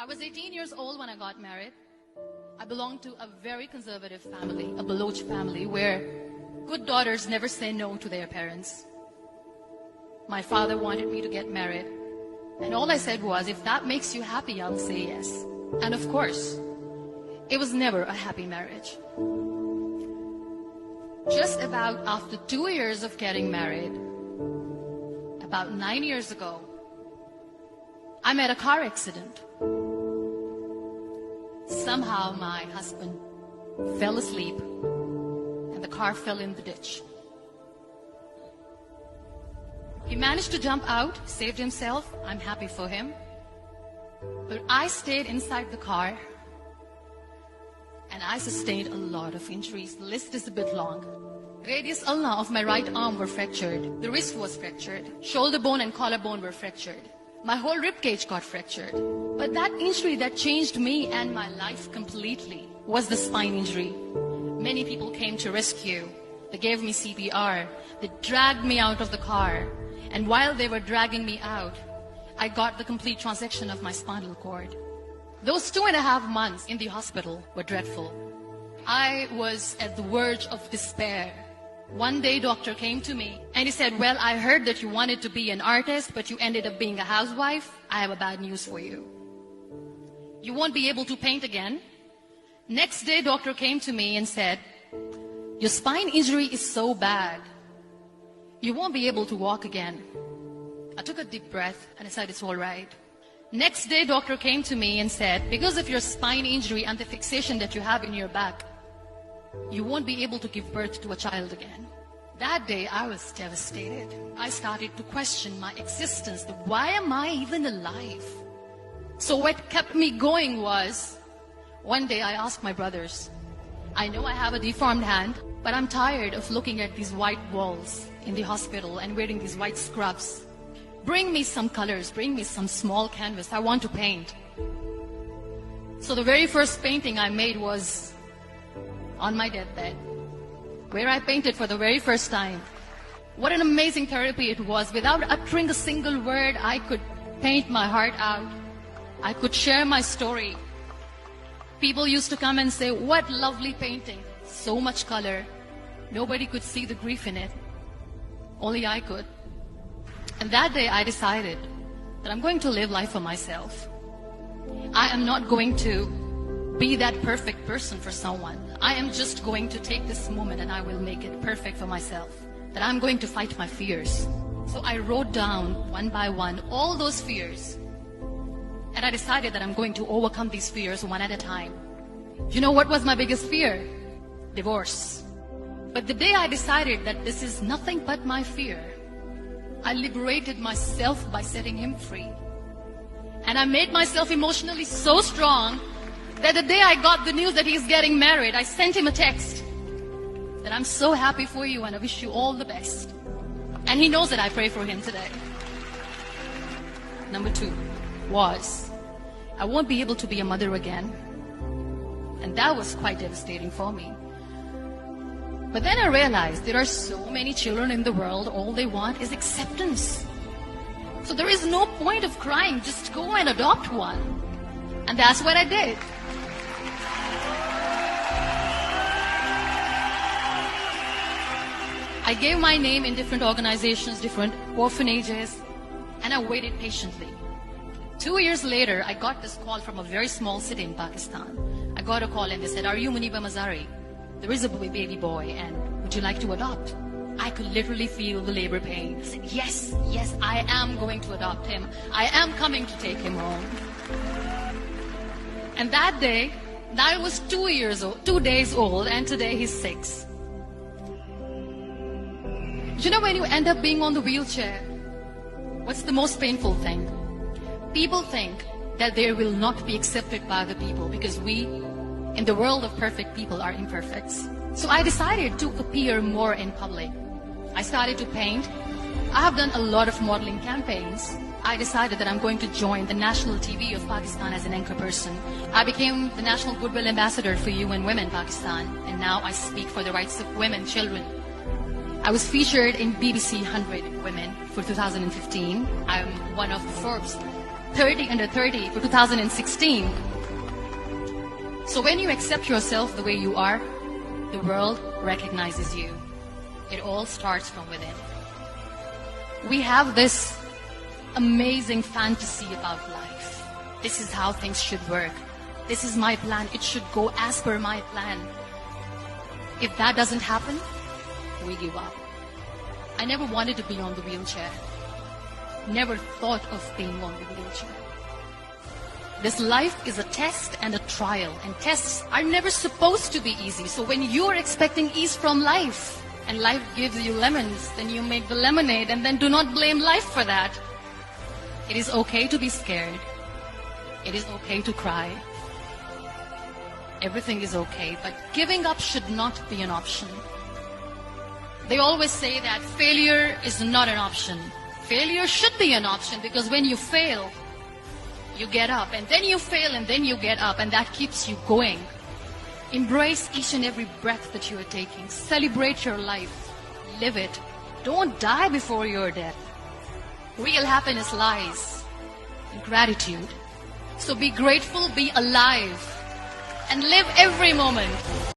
I was 18 years old when I got married. I belonged to a very conservative family, a Baloch family, where good daughters never say no to their parents. My father wanted me to get married, and all I said was, if that makes you happy, I'll say yes. And of course, it was never a happy marriage. Just about after 2 years of getting married, about 9 years ago, I met a car accident. Somehow my husband fell asleep and the car fell in the ditch. He managed to jump out, saved himself. I'm happy for him. But I stayed inside the car and I sustained a lot of injuries. The list is a bit long. Radius ulna of my right arm were fractured. The wrist was fractured. Shoulder bone and collarbone were fractured. My whole rib cage got fractured. But that injury that changed me and my life completely was the spine injury. Many people came to rescue. They gave me CPR. They dragged me out of the car. And while they were dragging me out, I got the complete transection of my spinal cord. Those 2.5 months in the hospital were dreadful. I was at the verge of despair. One day, doctor came to me and he said, well, I heard that you wanted to be an artist, but you ended up being a housewife. I have a bad news for you. You won't be able to paint again. Next day, doctor came to me and said, your spine injury is so bad, you won't be able to walk again. I took a deep breath and I said, it's all right. Next day, doctor came to me and said, because of your spine injury and the fixation that you have in your back, you won't be able to give birth to a child again. That day, I was devastated. I started to question my existence. Why am I even alive? So what kept me going was, one day I asked my brothers, I know I have a deformed hand, but I'm tired of looking at these white walls in the hospital and wearing these white scrubs. Bring me some colors, bring me some small canvas. I want to paint. So the very first painting I made was on my deathbed, where I painted for the very first time. What an amazing therapy it was. Without uttering a single word, I could paint my heart out. I could share my story. People used to come and say, what lovely painting. So much color. Nobody could see the grief in it. Only I could. And that day I decided that I'm going to live life for myself. I am not going to be that perfect person for someone. I am just going to take this moment and I will make it perfect for myself. That I'm going to fight my fears. So I wrote down one by one all those fears. And I decided that I'm going to overcome these fears one at a time. You know what was my biggest fear? Divorce. But the day I decided that this is nothing but my fear, I liberated myself by setting him free. And I made myself emotionally so strong that the day I got the news that he's getting married, I sent him a text that I'm so happy for you and I wish you all the best. And he knows that I pray for him today. Number 2 was, I won't be able to be a mother again. And that was quite devastating for me. But then I realized there are so many children in the world, all they want is acceptance. So there is no point of crying, just go and adopt one. And that's what I did. I gave my name in different organizations, different orphanages, and I waited patiently. 2 years later, I got this call from a very small city in Pakistan. I got a call and they said, are you Muniba Mazari? There is a baby boy and would you like to adopt? I could literally feel the labor pain. I said, yes, I am going to adopt him. I am coming to take him home. And that day, I was 2 days old, and today he's 6. You know, when you end up being on the wheelchair, what's the most painful thing? People think that they will not be accepted by the people because we, in the world of perfect people, are imperfects. So I decided to appear more in public. I started to paint. I have done a lot of modeling campaigns. I decided that I'm going to join the national TV of Pakistan as an anchor person. I became the National Goodwill Ambassador for UN Women Pakistan, and now I speak for the rights of women, children. I was featured in BBC 100 Women for 2015. I'm one of Forbes under 30 for 2016. So when you accept yourself the way you are, the world recognizes you. It all starts from within. We have this amazing fantasy about life. This is how things should work. This is my plan. It should go as per my plan. If that doesn't happen, we give up. I never wanted to be on the wheelchair. Never thought of being on the wheelchair. This life is a test and a trial, and tests are never supposed to be easy. So when you are expecting ease from life, and life gives you lemons, then you make the lemonade, and then do not blame life for that. It is okay to be scared. It is okay to cry. Everything is okay, but giving up should not be an option. They always say that failure is not an option. Failure should be an option, because when you fail, you get up, and then you fail, and then you get up, and that keeps you going. Embrace each and every breath that you are taking. Celebrate your life. Live it. Don't die before your death. Real happiness lies in gratitude. So be grateful, be alive, and live every moment.